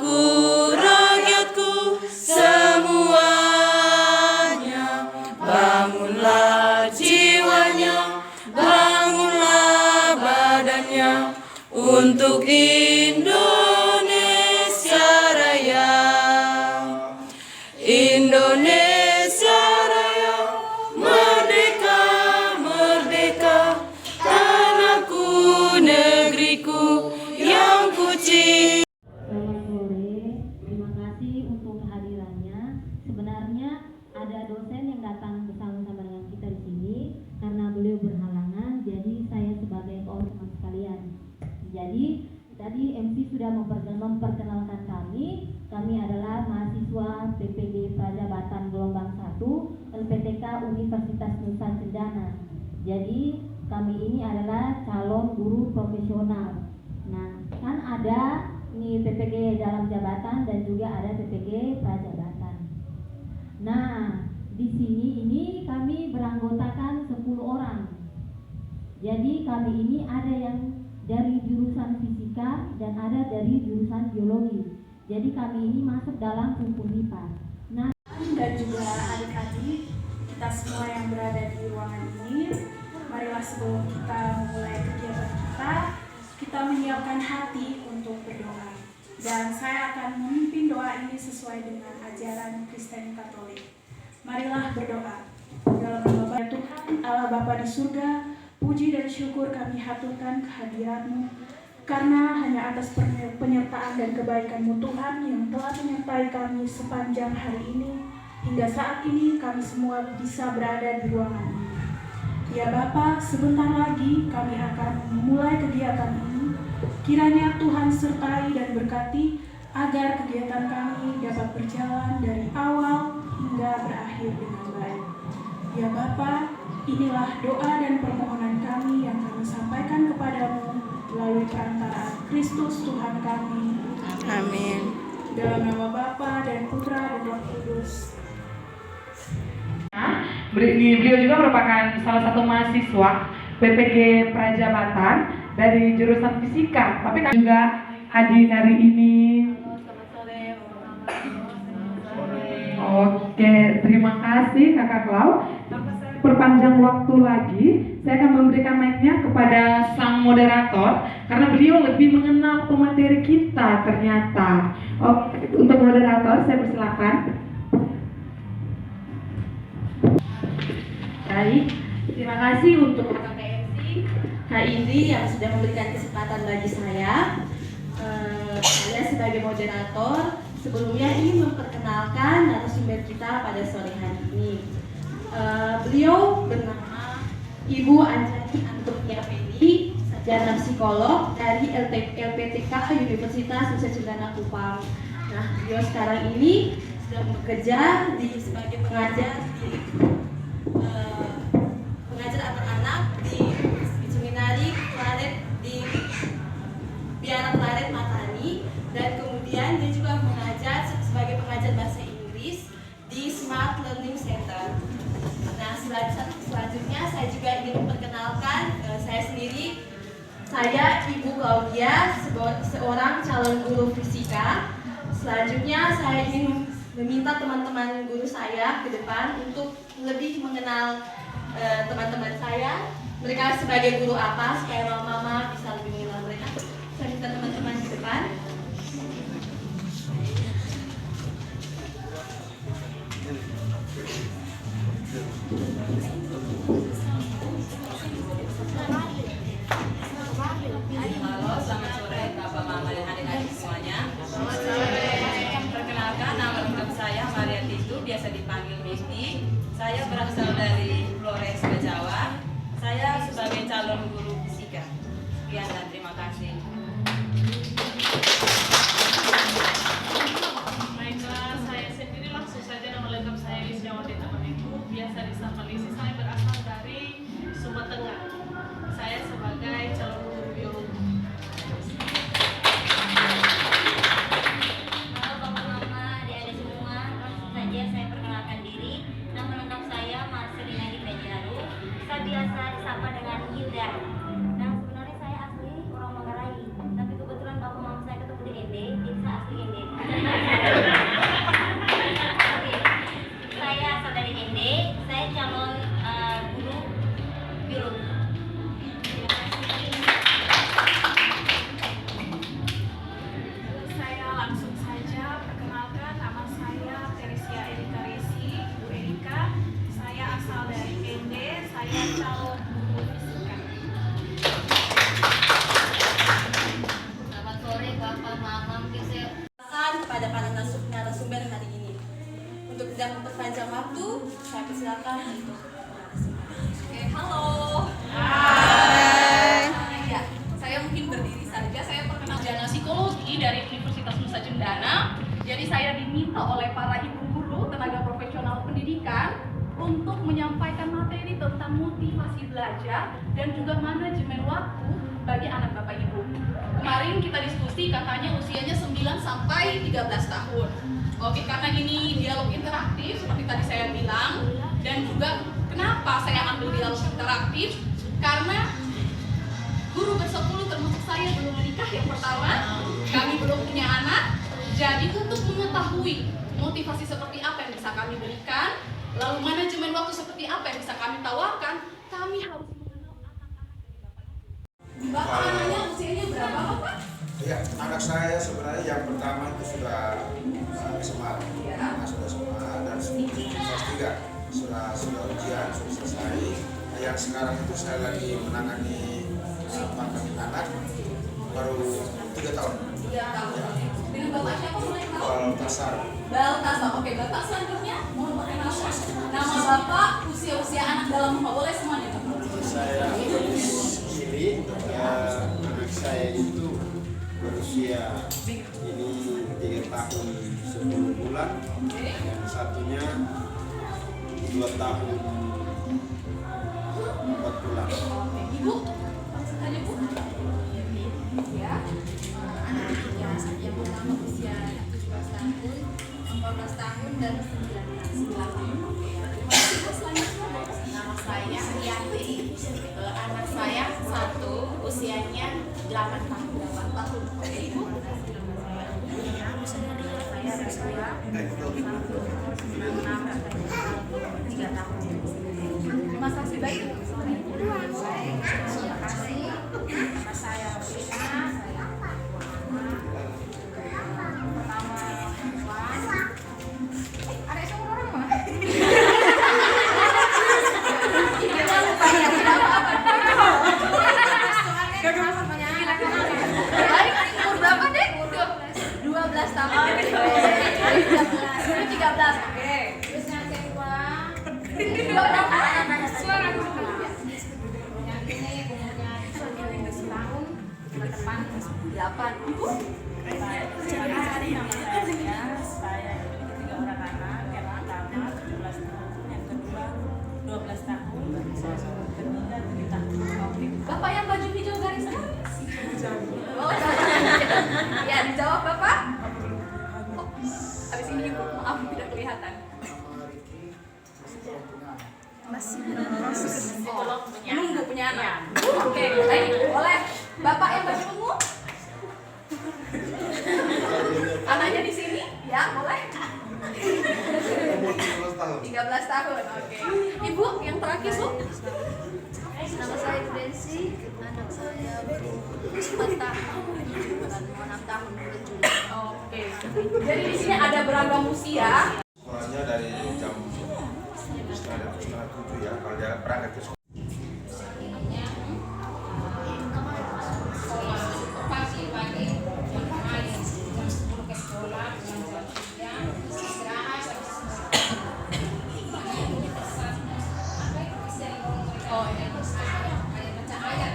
Rakyatku, rakyatku semuanya, bangunlah jiwanya, bangunlah badannya untuk Indonesia Raya. Indonesia Raya, merdeka, merdeka, tanahku, negeriku yang kucinta. Selamat sore, terima kasih untuk kehadirannya. Sebenarnya ada dosen yang datang bersama-sama dengan kita di sini, karena beliau berhalangan, jadi saya sebagai koordinator sekalian. Jadi tadi MC sudah memperkenalkan kami adalah mahasiswa PPG Prajabatan Gelombang 1 LPTK Universitas Nusa Cendana. Jadi kami ini adalah calon guru profesional. Nah, kan ada nih PPG dalam jabatan dan juga ada PPG Prajabatan. Nah, di sini ini kami beranggotakan 10 orang. Jadi kami ini ada yang dari jurusan fisika dan ada dari jurusan biologi. Jadi kami ini masuk dalam kumpul MIPA. Nah, dan juga adik-adik, kita semua yang berada di ruangan ini, marilah sebelum kita memulai kegiatan kita menyiapkan hati untuk berdoa. Dan saya akan memimpin doa ini sesuai dengan ajaran Kristen Katolik. Marilah berdoa. Dalam nama Tuhan, Allah Bapa di surga, puji dan syukur kami haturkan kehadiran-Mu, karena hanya atas penyertaan dan kebaikan-Mu Tuhan yang telah menyertai kami sepanjang hari ini, hingga saat ini kami semua bisa berada di ruangan ini. Ya Bapa, sebentar lagi kami akan memulai kegiatan ini. Kiranya Tuhan sertai dan berkati agar kegiatan kami dapat berjalan dari awal hingga berakhir dengan baik. Ya Bapa, inilah doa dan permohonan kami yang kami sampaikan kepadamu melalui perantaraan Kristus Tuhan kami. Amin. Dalam nama Bapa dan Putra dan Roh Kudus. Beliau juga merupakan salah satu mahasiswa PPG Prajabatan dari jurusan fisika, tapi kan juga hadir hari ini. Oke, terima kasih Kakak Klau. Perpanjang waktu lagi, saya akan memberikan mic-nya kepada sang moderator karena beliau lebih mengenal pemateri kita ternyata. Oke, untuk moderator saya persilakan. Baik, terima kasih untuk KPMC Kak Indri yang sudah memberikan kesempatan bagi saya. Saya sebagai moderator sebelumnya ingin memperkenalkan narasumber kita pada sore hari ini. Beliau bernama Ibu Anjani Antonia Fendi, sarjana psikolog dari LPTK Universitas Nusa Cendana Kupang. Nah, beliau sekarang ini sedang bekerja sebagai pengajar anak-anak di seminari Klaret di Biara Klaret Matani, dan kemudian dia juga mengajar sebagai pengajar bahasa Inggris di Smart Learning Center. Nah, selanjutnya saya juga ingin memperkenalkan saya sendiri. Saya Ibu Claudia, seorang calon guru fisika. Selanjutnya saya ingin meminta teman-teman guru saya ke depan untuk lebih mengenal teman-teman saya, mereka sebagai guru apa, supaya mama bisa lebih mengenal mereka. Saya minta teman-teman ke depan. Halo, selamat sore Bapak Mama dan adik-adik semuanya. Selamat sore. Perkenalkan, nama lengkap saya Maria Titu, biasa dipanggil Misti. Saya berasal dari Flores, Jawa. Saya sebagai calon guru fisika. Sekian dan terima kasih. Baiklah, saya sendiri langsung saja nama lengkap saya Lisjawati Tamaniku, biasa disapa Lisi. Saya berasal dari Sumba Tengah. Saya sebagai calon guru biologi. Halo Bapak-Mama, adik-adik semua, langsung saja saya perkenalkan diri. Nama lengkap saya Marcelina Dipejaru. Saya biasa disapa dengan Hilda. Nah, sebenarnya saya asli orang Manggarai, tapi kebetulan bapak mama saya ketemu di ND, jadi saya asli ND. saya calon guru fisika. Selamat sore Bapak Mamam Kisel. Kepada para narasumber hari ini. Untuk tidak memperpanjang waktu, saya persilakan untuk Oke, halo. Ya, saya mungkin berdiri saja. Saya perkenal sarjana psikologi dari Universitas Nusa Cendana. Jadi saya diminta oleh para ibu guru, tenaga profesional pendidikan untuk menyampaikan materi tentang motivasi belajar dan juga manajemen waktu bagi anak bapak ibu. Kemarin kita diskusi katanya usianya 9 sampai 13 tahun. Oke, karena ini dialog interaktif seperti tadi saya bilang, dan juga kenapa saya ambil dialog interaktif? Karena guru bersepuluh termasuk saya belum menikah yang pertama, kami belum punya anak. Jadi untuk mengetahui motivasi seperti apa yang bisa kami berikan, lalu manajemen waktu seperti apa yang bisa kami tawarkan, kami harus mengenal anak-anak dari bapak ibu. Bapak anaknya usianya berapa Bapak? Ya, anak saya sebenarnya yang pertama itu sudah SMA, sudah SMA dan kelas 3 sudah ujian, sudah selesai. Nah, yang sekarang itu saya lagi menangani anak baru 3 tahun. 3 tahun. Dengan Bapak siapa mulai tahu? Baltasar. Baltasar. Oke, Bapak selanjutnya mohon perkenalkan nama Bapak, usia anak dalam rumah, boleh semuanya Bapak? Saya Gili, anak saya itu berusia ini 3 tahun 10 bulan, yang satunya 2 tahun 4 bulan. Oke, Ibu, tanya Bu. Ya. yang pertama usia 17 tahun, 14 tahun, dan 19 tahun. Nama saya Rianti. Anak saya satu, usianya 8 tahun. 8 tahun. Oke, Ibu. Saya Rasula, 3 tahun. Terima kasih baik. Terima kasih. Nama saya Rina. Baik, umur berapa deh? 12 tahun. 13. Oke. Terus yang kedua, Suara. yang ini umurnya 11 tahun, ke depan 8. Ibu. Terima kasih, nama saya memiliki 3 orang anak. Yang pertama 17 tahun, yang kedua 12 tahun, yang ketiga 7 tahun. Oke. Bapak yang baju hijau garis oh, ya, dijawab Bapak. Oh, habis ini Ibu, maaf tidak kelihatan. Oh, nunggu punya anak. Oke, baik, boleh. Bapak yang baju ungu? Anaknya di sini? Ya, boleh. 13 tahun, oke. Ibu, yang terakhir, Bu? nama saya Bensi, anak saya baru 4 tahun dan 6 tahun bulan Juli. Oke. Jadi di sini ada beragam usia. Sekolahnya dari jam setengah 7 ya, kalau dia berangkat ke sekolah. Pagi jam 10 ke sekolah, jam 3 istirahat. Oh, ini. Baca ayat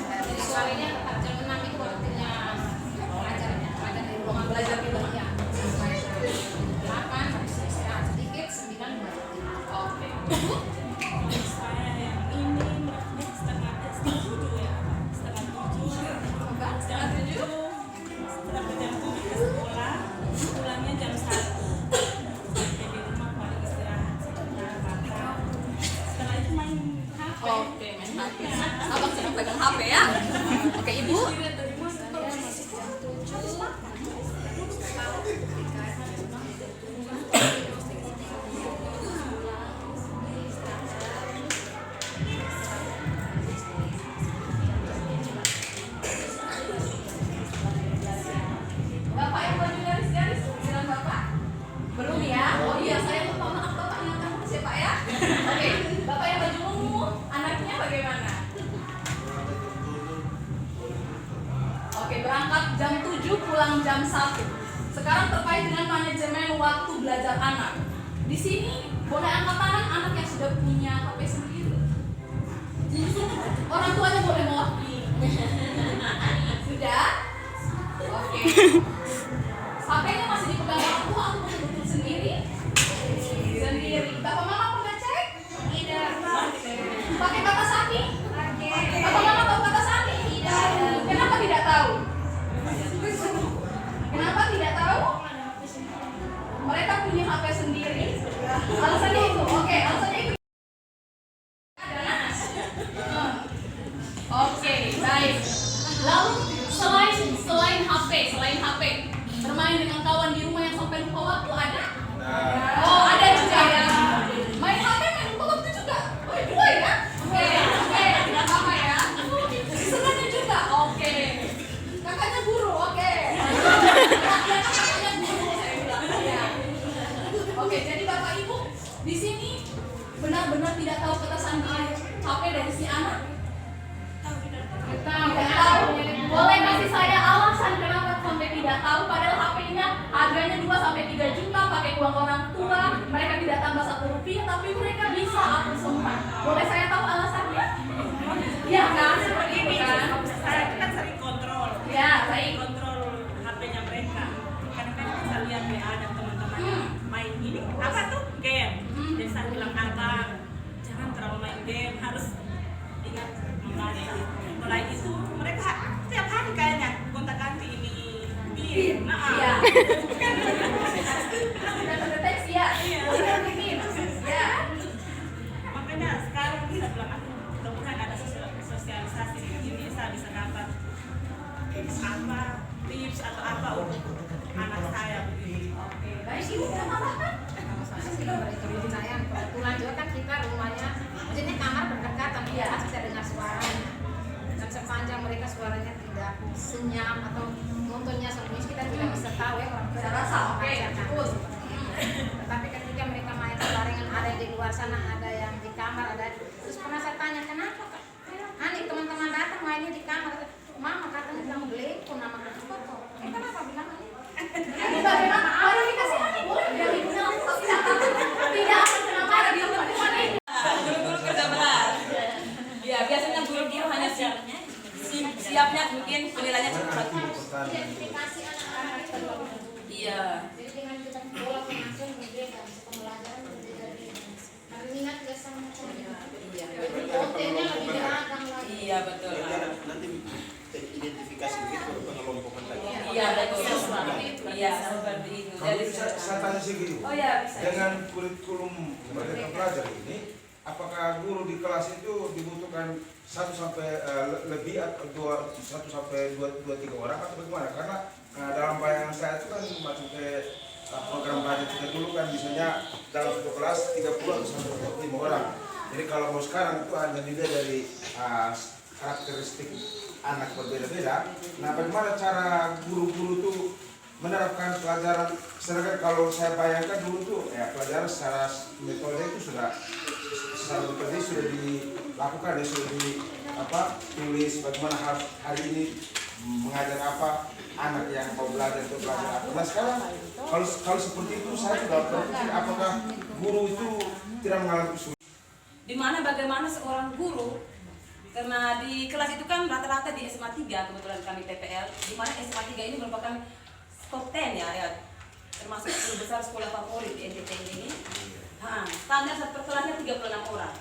jadi suaranya jam 6 itu waktunya belajar di ruangan belajar di rumah ya. 8 istirahat sedikit, 9 belajar. Oke. Saya yang ini setengah 7 ya, setengah 7. Coba, setengah 7. Setelah jam 7 ke sekolah, pulangnya jam 1. Sampai di rumah paling istirahat sebentar, makan. Setelah itu main HP. Oke, main HP. Abang sedang pegang HP ya. Oke, Ibu. Bapak yang baju garis-garis, bilang Bapak. Belum ya? Oh iya, saya lupa, maaf Bapak ingatkan siapa ya? pulang jam 1. Sekarang terkait dengan manajemen waktu belajar anak. Di sini boleh angkat tangan anak yang sudah punya HP sendiri. Orang tuanya boleh mewakili. Sudah? Oke. HP-nya masih dipegang orang tua atau betul-betul sendiri? Sendiri. Bapak mama pernah cek? Tidak. Pakai kata sandi? Bapak mama tahu kata sandi? Tidak. Kenapa tidak tahu? Kenapa tidak tahu? Mereka punya HP sendiri. Alasannya itu. Oke, alasannya itu. Oke, baik. Lalu selain HP, bermain dengan kawan di rumah yang sampai lupa waktu ada? Oh, ada juga ya. Main HP, main lupa waktu juga. Oh, dua ya? Oke, tidak apa-apa ya. Sebenarnya juga. Oke. Kakaknya guru, oke. Kakaknya guru, saya bilang. Ya. Oke, jadi Bapak Ibu di sini benar-benar tidak tahu kata sandi HP dari si anak? Tidak tahu. Boleh kasih saya alasan kenapa sampai tidak tahu, padahal HP-nya harganya 2 sampai 3 juta, pakai uang orang tua, mereka tidak tambah 1 rupiah, tapi mereka bisa hapus semua. Boleh saya tahu alasannya? Ya kan, seperti ini kan? Saya kan sering kontrol. Ya, baik. Kontrol HP-nya mereka. Kadang-kadang bisa lihat WA dan teman-temannya main ini. Apa tuh? Game. Jadi saya bilang, abang, jangan terlalu main game, harus ingat membaca. Mulai itu mereka tiap hari kayaknya gonta-ganti ini bir. Iya. Sudah terdeteksi ya? Iya. Ya. Makanya sekarang kita bilang, mudah-mudahan ada sosialisasi ini saya bisa dapat apa tips atau apa untuk anak saya begitu. Oke, baik. Ibu bisa tambahkan? Saya kebetulan juga kan kita rumahnya, maksudnya kamar berdekatan, ya bisa dengar suaranya. Dan sepanjang mereka suaranya tidak senyap atau nontonnya serius, kita tidak bisa tahu ya kalau Bisa rasa, oke, betul. Tetapi ketika mereka main sebarengan, ada di luar sana, ada yang di kamar, ada. Terus pernah saya tanya, kenapa kak? Hani teman-teman datang mainnya di kamar. Mama katanya bilang beli, pun nama kenapa kok? Kenapa bilang Hani? Bagaimana? Kalau dikasih Hani boleh biar ibunya langsung tidak akan kena marah di tempat ini. Guru-guru kerja berat. Ya, biasanya guru-guru hanya siapnya mungkin penilaiannya cepat. Identifikasi anak-anak itu. Iya. Jadi dengan kita pola pengasuhan berbeda, pembelajaran berbeda-beda. Karena minat juga sama saja. Iya. Kontennya lebih beragam lagi. Iya, betul. Nanti identifikasi begitu pengelompokan lagi. Iya, betul. Iya, seperti itu. Kalau saya tanya sedikit. Oh ya, bisa. Dengan kurikulum Merdeka Belajar ini, apakah guru di kelas itu dibutuhkan 1 sampai lebih atau 1 sampai 2-3 orang atau bagaimana? Karena dalam bayangan saya itu kan masuk ke program belajar kita dulu kan misalnya dalam satu kelas 30 atau sampai 45 orang. Jadi kalau mau sekarang itu hanya dilihat dari karakteristik anak berbeda-beda. Nah, bagaimana cara guru-guru itu menerapkan pelajaran? Sedangkan kalau saya bayangkan dulu tuh ya pelajaran secara metode itu sudah dilakukan ya, sudah tulis bagaimana hari ini mengajar apa, anak yang mau belajar itu belajar apa. Nah sekarang kalau seperti itu saya tidak berpikir apakah guru itu tidak mengalami kesulitan. Dimana bagaimana seorang guru, karena di kelas itu kan rata-rata di SMA 3 kebetulan kami TPL, dimana SMA 3 ini merupakan top 10 ya, termasuk 10 besar sekolah favorit di NTT ini. Standar satu kelasnya 36 orang,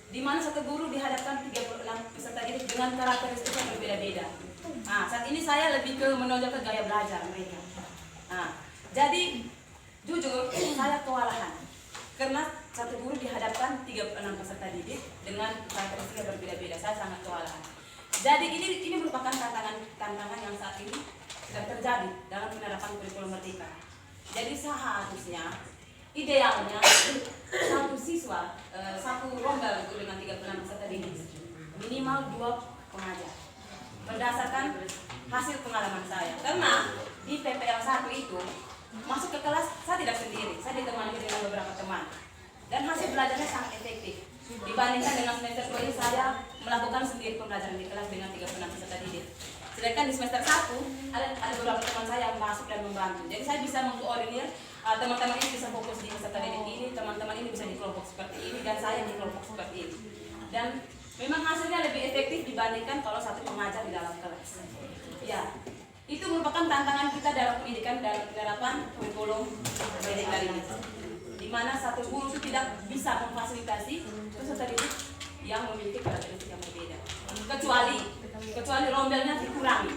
dimana satu guru dihadapkan 36 peserta didik dengan karakteristik yang berbeda-beda. Saat ini saya lebih ke menonjol ke gaya belajar mereka. Jadi jujur saya kewalahan karena satu guru dihadapkan 36 peserta didik dengan karakteristik yang berbeda-beda. Saya sangat kewalahan. Jadi ini merupakan tantangan yang saat ini sedang terjadi dalam penerapan kurikulum Merdeka. Jadi seharusnya idealnya satu siswa, satu rombel dengan 36 peserta didik, minimal 2 pengajar. Berdasarkan hasil pengalaman saya, karena di PPL 1 itu masuk ke kelas saya tidak sendiri, saya ditemani dengan beberapa teman, dan hasil belajarnya sangat efektif. Dibandingkan dengan semester 2 ini saya melakukan sendiri pembelajaran di kelas dengan 36 peserta didik. Sedangkan di semester 1 ada beberapa teman saya yang masuk dan membantu. Jadi saya bisa mengkoordinir teman-teman ini bisa fokus di peserta didik ini, teman-teman ini bisa di kelompok seperti ini, dan saya di kelompok seperti ini. Dan memang hasilnya lebih efektif dibandingkan kalau satu pengajar di dalam kelas. Ya, itu merupakan tantangan kita dalam pendidikan dalam penerapan kurikulum pendidikan ini. Di mana satu guru itu tidak bisa memfasilitasi peserta didik yang memiliki karakteristik yang berbeda. Kecuali rombelnya dikurangi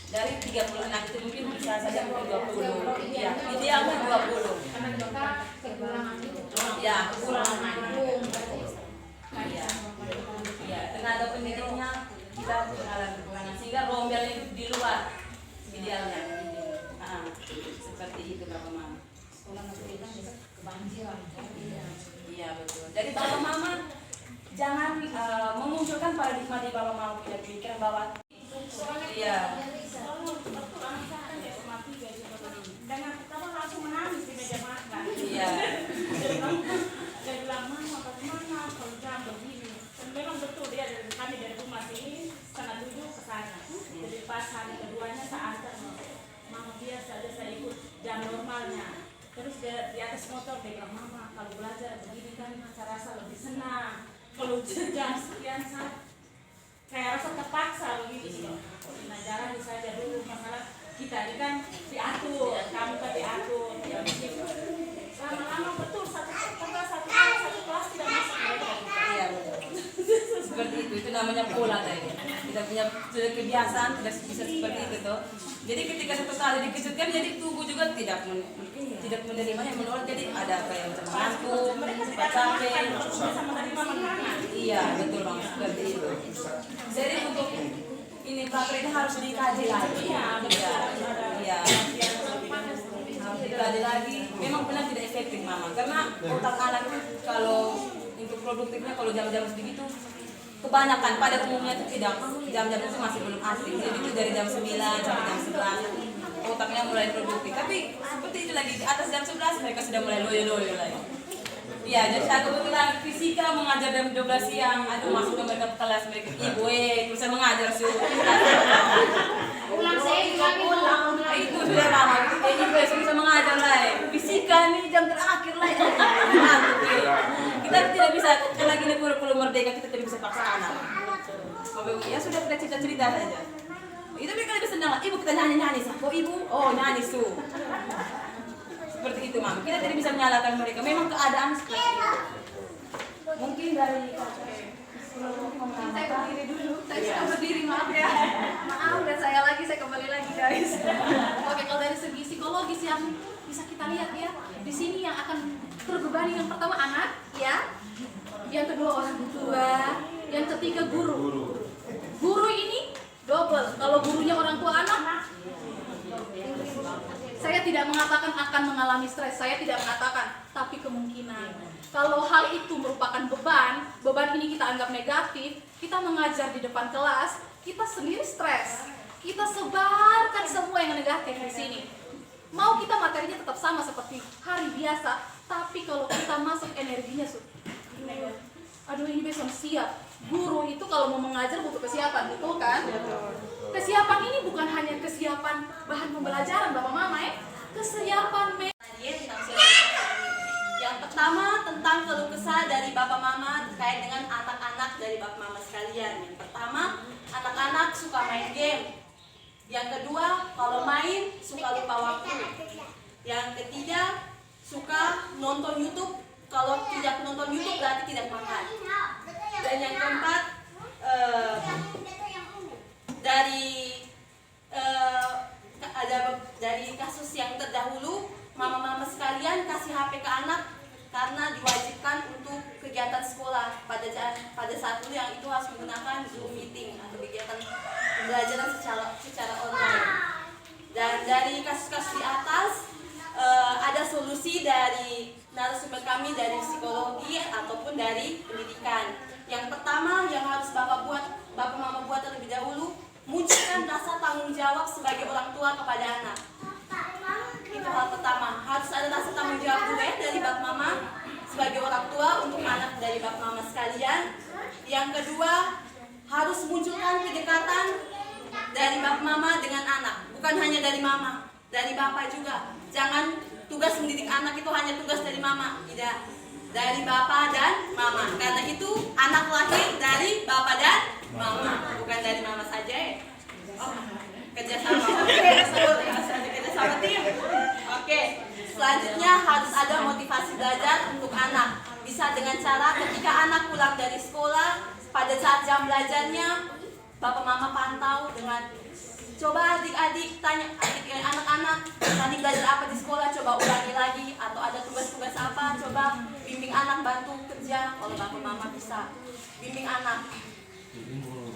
dari 30 anak itu mungkin bisa saja mungkin 20, ya idealnya 20. Ya, kekurangan. Ya, tenaga pendidiknya kita mengalami kekurangan sehingga rombelnya itu di luar idealnya. Seperti itu Bapak Mama. Iya betul. Dari Bapak Mama jangan memunculkan paradigma di Bapak Mama punya pikiran bahwa iya. Dengan pertama langsung menangis di meja makan. Iya. Dia bilang mama bagaimana kalau jam begini. Dan memang betul dia kami dari rumah sini 6:30 ke sana. Jadi pas hari keduanya saya antar mama biasa aja saya ikut jam normalnya. Terus dia di atas motor dia bilang mama kalau belajar begini kan saya rasa lebih senang. Kalau jam sekian saat kayak rasa terpaksa begitu. Nah jarang saja dulu masalah kita ini kan diatur, kamu kan diatur, ya begitu. Lama-lama betul satu kelas tidak masuk mereka. Iya betul. Seperti itu namanya pola tadi. Kita punya sudah kebiasaan tidak bisa seperti itu toh. Jadi ketika satu kali dikejutkan jadi tubuh juga tidak menerima yang menolak, jadi ada kayak macam ngantuk, cepat capek. Iya betul Bang, seperti itu. Jadi untuk ini praktek harus dikaji lagi. Iya. Harus dikaji lagi. Memang benar tidak efektif Mama, karena otak anak itu kalau untuk produktifnya kalau jam-jam segitu kebanyakan pada umumnya itu tidak, jam-jam itu masih belum asing. Jadi itu dari jam 9 sampai jam 11 otaknya mulai produktif. Tapi seperti itu lagi di atas jam 11 mereka sudah mulai loyo-loyo lagi. Ya, jadi saya kebetulan fisika mengajar jam 12 siang, aduh masuk ke mereka kelas mereka, ibu terus saya mengajar suruh. Pulang saya juga pulang. Itu sudah lama, ibu bisa mengajar lah. Fisika nih jam terakhir lah. Kita tidak bisa, karena gini kurikulum merdeka kita tidak bisa paksa anak. Ya sudah kita cerita-cerita saja. Itu mereka lebih senang, ibu kita nyanyi-nyanyi, kok ibu? Oh nyanyi su. Seperti itu Mama, kita tidak bisa menyalahkan mereka, memang keadaan seperti itu. Mungkin dari saya berdiri dulu, saya sudah berdiri, maaf ya. Maaf, dan saya kembali lagi guys. Oke, kalau dari segi psikologis yang bisa kita lihat ya, di sini yang akan terbebani yang pertama anak, ya. Yang kedua orang tua, yang ketiga guru. Guru ini double, kalau gurunya orang tua anak. Saya tidak mengatakan akan mengalami stres, saya tidak mengatakan, tapi kemungkinan. Kalau hal itu merupakan beban ini kita anggap negatif, kita mengajar di depan kelas, kita sendiri stres. Kita sebarkan semua yang negatif di sini. Mau kita materinya tetap sama seperti hari biasa, tapi kalau kita masuk energinya, aduh ini besok siap. Guru itu kalau mau mengajar butuh kesiapan, betul kan? Kesiapan ini bukan hanya kesiapan bahan pembelajaran Bapak Mama ya, kesiapan Yang pertama tentang keluh kesah dari Bapak Mama terkait dengan anak-anak dari Bapak Mama sekalian. Yang pertama, anak-anak suka main game. Yang kedua, kalau main suka lupa waktu. Yang ketiga, suka nonton YouTube. Kalau tidak nonton YouTube berarti tidak makan. Dan yang keempat, dari kasus yang terdahulu, mama-mama sekalian kasih HP ke anak karena diwajibkan untuk kegiatan sekolah pada saat itu yang itu harus menggunakan Zoom meeting atau kegiatan pembelajaran secara online. Dan dari kasus-kasus di atas ada solusi dari narasumber kami dari psikologi ataupun dari pendidikan. Yang pertama yang harus Bapak Mama buat terlebih dahulu, munculkan rasa tanggung jawab sebagai orang tua kepada anak. Itu hal pertama, harus ada rasa tanggung jawab dulu ya dari Bapak Mama sebagai orang tua untuk anak dari Bapak Mama sekalian. Yang kedua, harus munculkan kedekatan dari bapak mama dengan anak, bukan hanya dari mama, dari bapak juga. Jangan tugas mendidik anak itu hanya tugas dari mama, tidak, dari bapak dan mama. Karena itu anak lahir dari bapak dan mama, bukan dari mama saja. Oh, kerjasama. Kerjasama tim. Oke. Selanjutnya harus ada motivasi belajar untuk anak. Bisa dengan cara ketika anak pulang dari sekolah, pada saat jam belajarnya, bapak mama pantau dengan coba adik-adik tanya anak-anak tadi belajar apa di sekolah, coba ulangi lagi, atau ada tugas-tugas apa, coba bimbing anak, bantu kerja kalau bapak mama bisa bimbing anak.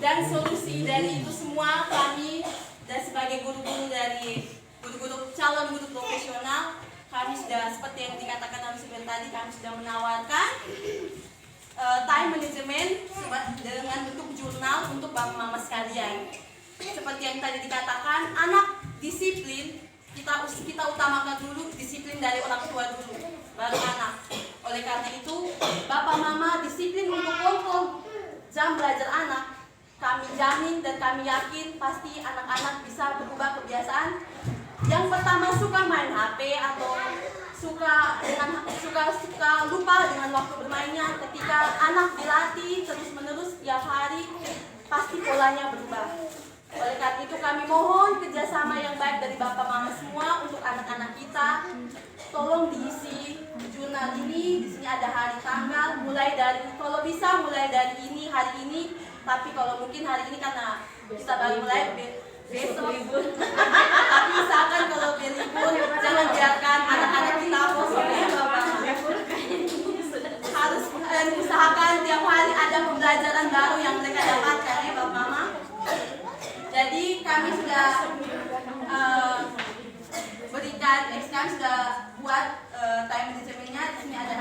Dan solusi dari itu semua kami dan sebagai guru-guru dari guru-guru calon guru profesional, kami sudah seperti yang dikatakan Amsibel tadi, kami sudah menawarkan time management dengan bentuk jurnal untuk bapak mama sekalian. Seperti yang tadi dikatakan, anak disiplin, kita utamakan dulu disiplin dari orang tua dulu, baru anak. Oleh karena itu, bapak mama disiplin untuk kontrol jam belajar anak. Kami jamin dan kami yakin pasti anak-anak bisa berubah kebiasaan. Yang pertama suka main HP atau suka lupa dengan waktu bermainnya. Ketika anak dilatih terus-menerus tiap hari, pasti polanya berubah. Oleh karena itu kami mohon kerjasama yang baik dari bapak mama semua untuk anak-anak kita. Tolong diisi jurnal ini. Di sini ada hari tanggal, mulai dari kalau bisa mulai dari ini hari ini. Tapi kalau mungkin hari ini karena kita baru mulai besok libur. Tapi usahakan kalau berlibur jangan biarkan anak-anak kita kosong ya bapak. Harus usahakan tiap hari ada pembelajaran baru yang mereka dapatkan ya bapak mama. Jadi kami sudah kami sudah buat time managementnya. Di sini ada